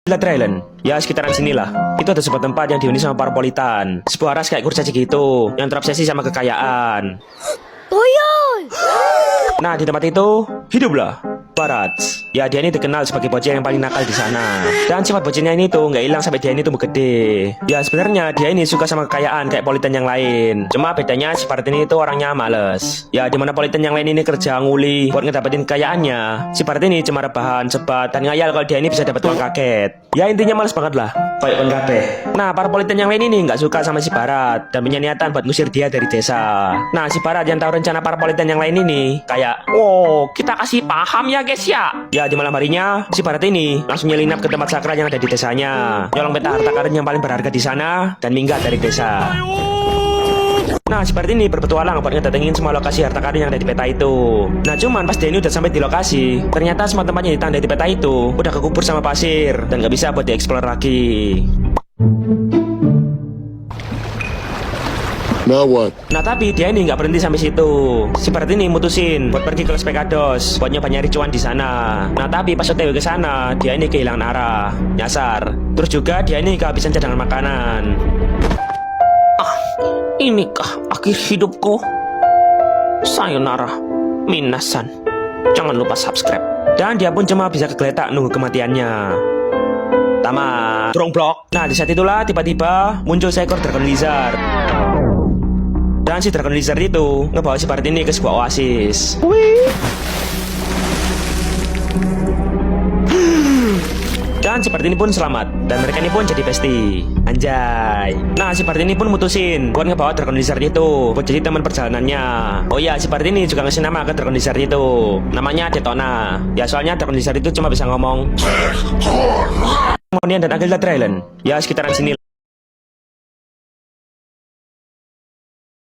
Agilda Island. Ya sekitaran sinilah. Itu ada sebuah tempat yang dihuni sama para politan. Sebuah ras kayak kurcaci gitu, yang terobsesi sama kekayaan. Tuyul! Nah di tempat itu hiduplah Barat. Ya dia ini dikenal sebagai bocil yang paling nakal di sana. Dan sifat bocilnya ini tuh nggak hilang sampai dia ini tumbuh gede. Ya sebenarnya dia ini suka sama kekayaan kayak politan yang lain. Cuma bedanya si Barat ini tuh orangnya males. Ya dimana politan yang lain ini kerja nguli buat ngedapetin kekayaannya, si Barat ini cuma rebahan, sebat, dan ngayal kalau dia ini bisa dapat uang kaget. Ya intinya males banget lah. Baik kabeh. Nah para politan yang lain ini nggak suka sama si Barat dan punya niatan buat ngusir dia dari desa. Nah si Barat yang tahu rencana para politan yang lain ini kayak, oh kita kasih paham ya guys ya. Ya di malam harinya si Barat ini langsung nyelinap ke tempat sakral yang ada di desanya, nyolong peta harta karun yang paling berharga di sana dan minggat dari desa. Nah si Barat ini berpetualang buat ngedatengin semua lokasi harta karun yang ada di peta itu. Nah cuman pas dia ini udah sampai di lokasi, ternyata semua tempat yang ditandai di peta itu udah kekubur sama pasir dan gak bisa buat dieksplor lagi. Now what? Nah tapi dia ini nggak berhenti sampai situ. Si Barat ini mutusin buat pergi ke Los Pecados buat nyoba nyari cuan di sana. Nah tapi pas OTW ke sana, dia ini kehilangan arah, nyasar. Terus juga dia ini kehabisan cadangan makanan. Ah, inikah akhir hidupku? Sayonara, minasan. Jangan lupa subscribe. Dan dia pun cuma bisa kegeletak nunggu kematiannya. Tamat. Turung blok. Nah di saat itulah tiba-tiba muncul seekor dragon lizard. Dan si dragon lizard itu ngebawa si Barat ini ke sebuah oasis. Dan si Barat ini pun selamat. Dan mereka ini pun jadi bestie. Anjay. Nah si Barat ini pun mutusin buat ngebawa dragon lizard itu buat jadi teman perjalanannya. Oh iya si Barat ini juga ngasih nama ke dragon lizard itu. Namanya Detona. Ya soalnya dragon lizard itu cuma bisa ngomong Monian dan Agilda Island. Ya sekitaran sini.